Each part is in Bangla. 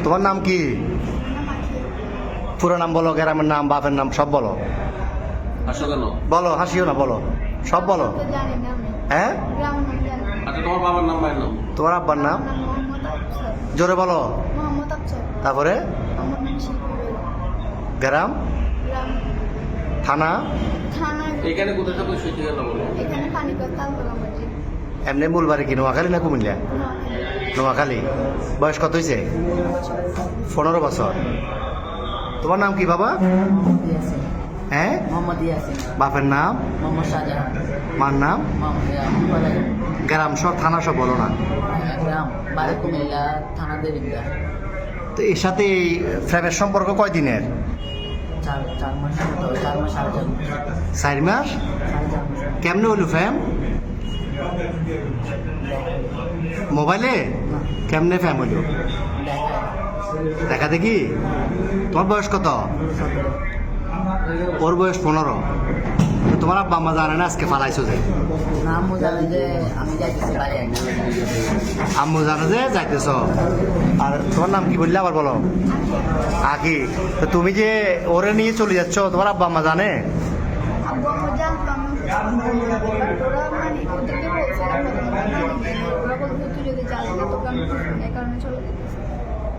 তোমার নাম কি? পুরো নাম বলো, গ্রামের নাম, বাপের নাম সব বলো। হাসো কেন? বলো, হাসিও না, বলো, সব বলো। হ্যাঁ, আচ্ছা তোমার বাবার নাম, মায়ের নাম? তোমার আব্বার নাম জোরে বলো। তারপরে গ্রাম, থানা, এখানে কোথায় থাকো সেই ঠিকানা বলো। এমনি মূল বাড়ি কি নোয়াখালী না কুমিল্লা? নোয়াখালী। বয়স কত হয়েছে? 15 বছর। তোমার নাম কি বাবা? হ্যাঁ, বাপের নাম? মার নাম? গ্রাম সব, থানা সব বলো না। তো এর সাথে এই ফ্রেমের সম্পর্ক কয় দিনের? 4 মাস। কেমনে হইল ফ্যাম? মোবাইলে? কেমনে ফ্যাম হইল? দেখা দেখি। তোমার বয়স কত? ওর বয়স 15। তোমার আব্বা আম্মা জানে না আজকে ফালাইছো যে? আম্মু জানে যে যাইতেছ। আর তোমার নাম কি বললে আবার বলো? আকি। তো তুমি যে ওরে নিয়ে চলে যাচ্ছ, তোমার আব্বা আম্মা জানে?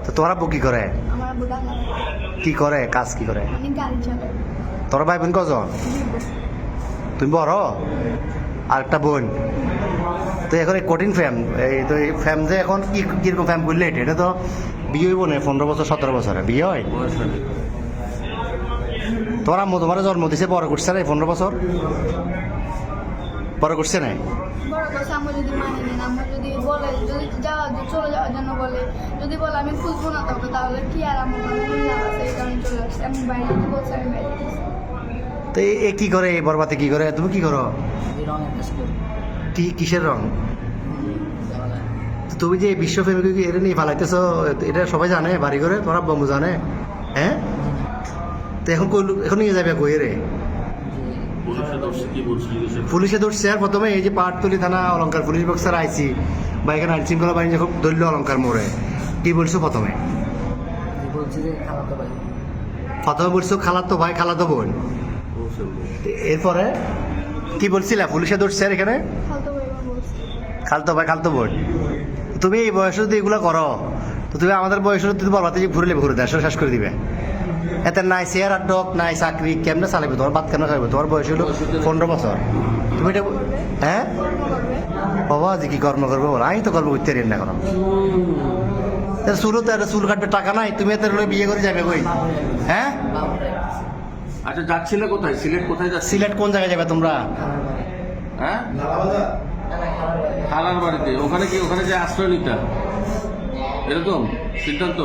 তো তোমার আব্বু কি করে? কি করে, কাজ কি করে? তোর ভাই বোন কজন? তুমি বড়? আর একটা বোন। তো এখন এই কঠিন ফ্যাম, এই তো এই ফ্যাম যে এখন কি কিরকম ফ্যাম করলে এটা তো বিয়ে হইব না 15 বছর 17 বছরে বিয়ে হয়। তোমার আম্মু তোমার জন্ম দিছে, বড় করছে না 15 বছর? বড় করছে না? তো এ কি করে, এই বরবাতে কি করে? তুমি কি করো? কিসের রং? তুমি যে বিশ্ব ফ্যামিলি এটা নিয়ে ফালাইতেছো, এটা সবাই জানে বাড়ি করে? তোমার আব্বু জানে? হ্যাঁ। তো এখন এখন নিয়ে যাবে কই রে? পুলিশে ধরছে। আর প্রথমে এই যে পাহাড়তলি থানা অলঙ্কার পুলিশ বক্সার আইসি বা এখানে আইন শৃঙ্খলা বাহিনী যখন ধরল অলঙ্কার মোড়ে, কি বলছো প্রথমে? প্রথমে বলছো খালাতো ভাই, খালাতো বোন। এরপরে কি বলছিলা? পুলিশে ধরছে আর এখানে খালতো ভাই, খালতো বোন। তুমি এই বয়সে যদি এগুলো করো, তো তুমি আমাদের বয়সে তুমি বলবাতে যে ঘুরলে ঘুরে দেশ শেষ করে দিবে। এতে নাই চেয়ার আর ডক, নাই চাকরি, কেমনে চালাবে? তোমার বাদ কেন খাইবে? তোমার বয়স হলো 15 বছর। তুমি এটা হ্যাঁ বাবা যে কি কর্ম করবো? আমি তো কর্ম করতে পারি না এখন। চুলও তো চুল কাটবে টাকা নাই, তুমি এত বিয়ে করে যাবে কই? হ্যাঁ। আচ্ছা যাচ্ছিলে কোথায়? সিলেট কোথায় যাচ্ছিলে? সিলেট কোন জায়গায় যাবে তোমরা? হ্যাঁ, খালার বাড়িতে। ওখানে কি, ওখানে যে আশ্রয় নিতা এরকম সিদ্ধান্ত?